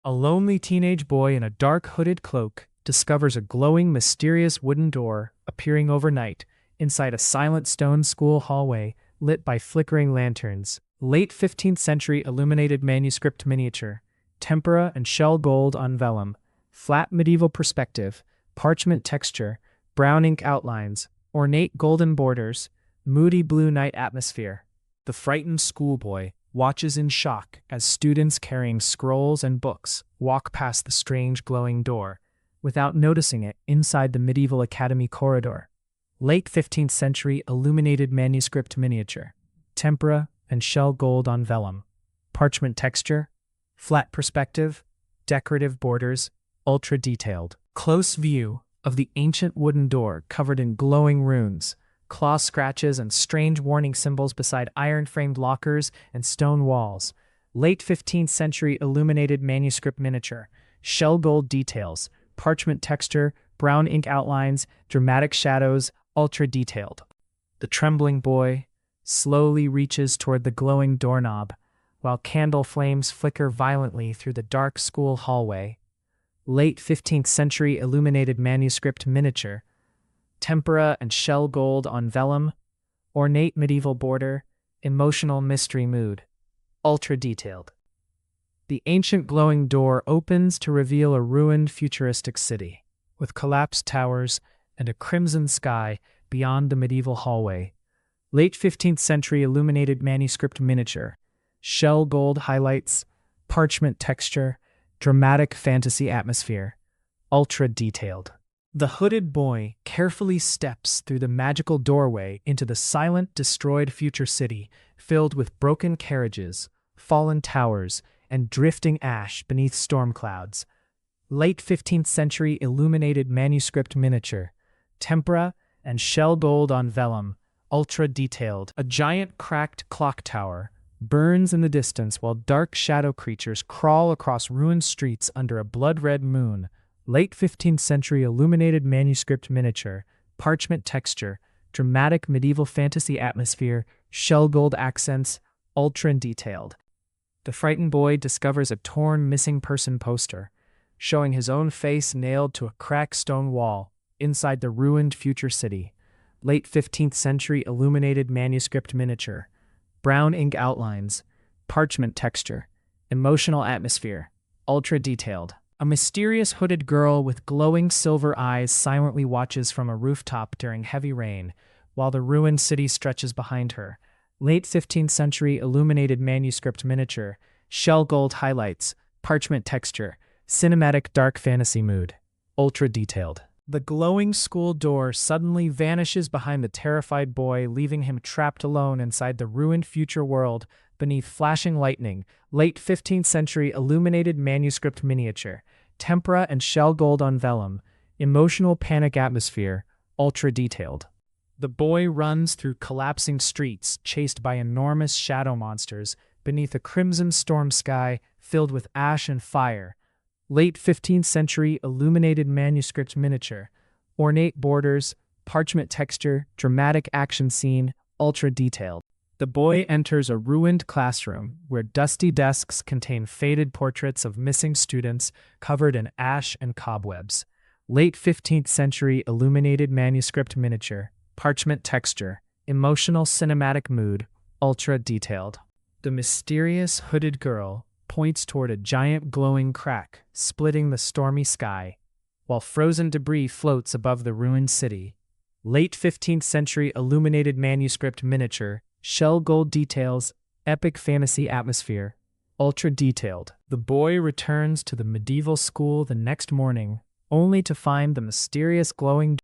A lonely teenage boy in a dark hooded cloak discovers a glowing, mysterious wooden door appearing overnight inside a silent stone school hallway lit by flickering lanterns. Late 15th century illuminated manuscript miniature, tempera and shell gold on vellum, flat medieval perspective, parchment texture, brown ink outlines, ornate golden borders, moody blue night atmosphere. The frightened schoolboy watches in shock as students carrying scrolls and books walk past the strange glowing door, without noticing it inside the medieval academy corridor. Late 15th century illuminated manuscript miniature, tempera and shell gold on vellum, parchment texture, flat perspective, decorative borders, ultra detailed. Close view of the ancient wooden door covered in glowing runes, claw scratches and strange warning symbols beside iron-framed lockers and stone walls. Late 15th century illuminated manuscript miniature, shell gold details, parchment texture, brown ink outlines, dramatic shadows, ultra detailed. The trembling boy slowly reaches toward the glowing doorknob, while candle flames flicker violently through the dark school hallway. Late 15th century illuminated manuscript miniature, tempera and shell gold on vellum, ornate medieval border, emotional mystery mood, ultra detailed. The ancient glowing door opens to reveal a ruined futuristic city, with collapsed towers and a crimson sky beyond the medieval hallway. Late 15th century illuminated manuscript miniature, shell gold highlights, parchment texture, dramatic fantasy atmosphere, ultra detailed. The hooded boy carefully steps through the magical doorway into the silent, destroyed future city, filled with broken carriages, fallen towers, and drifting ash beneath storm clouds. Late 15th century illuminated manuscript miniature, tempera and shell gold on vellum, ultra detailed. A giant cracked clock tower burns in the distance while dark shadow creatures crawl across ruined streets under a blood-red moon. Late 15th century illuminated manuscript miniature, parchment texture, dramatic medieval fantasy atmosphere, shell gold accents, ultra detailed. The frightened boy discovers a torn missing person poster, showing his own face nailed to a cracked stone wall inside the ruined future city. Late 15th century illuminated manuscript miniature, brown ink outlines, parchment texture, emotional atmosphere, ultra detailed. A mysterious hooded girl with glowing silver eyes silently watches from a rooftop during heavy rain, while the ruined city stretches behind her. Late 15th century illuminated manuscript miniature, shell gold highlights, parchment texture, cinematic dark fantasy mood, ultra detailed. The glowing school door suddenly vanishes behind the terrified boy, leaving him trapped alone inside the ruined future world beneath flashing lightning. Late 15th century illuminated manuscript miniature, tempera and shell gold on vellum, emotional panic atmosphere, ultra detailed. The boy runs through collapsing streets, chased by enormous shadow monsters beneath a crimson storm sky filled with ash and fire. Late 15th century illuminated manuscript miniature, ornate borders, parchment texture, dramatic action scene, ultra detailed. The boy enters a ruined classroom where dusty desks contain faded portraits of missing students covered in ash and cobwebs. Late 15th century illuminated manuscript miniature, parchment texture, emotional cinematic mood, ultra detailed. The mysterious hooded girl points toward a giant glowing crack splitting the stormy sky, while frozen debris floats above the ruined city. Late 15th century illuminated manuscript miniature, shell gold details, epic fantasy atmosphere, ultra detailed. The boy returns to the medieval school the next morning, only to find the mysterious glowing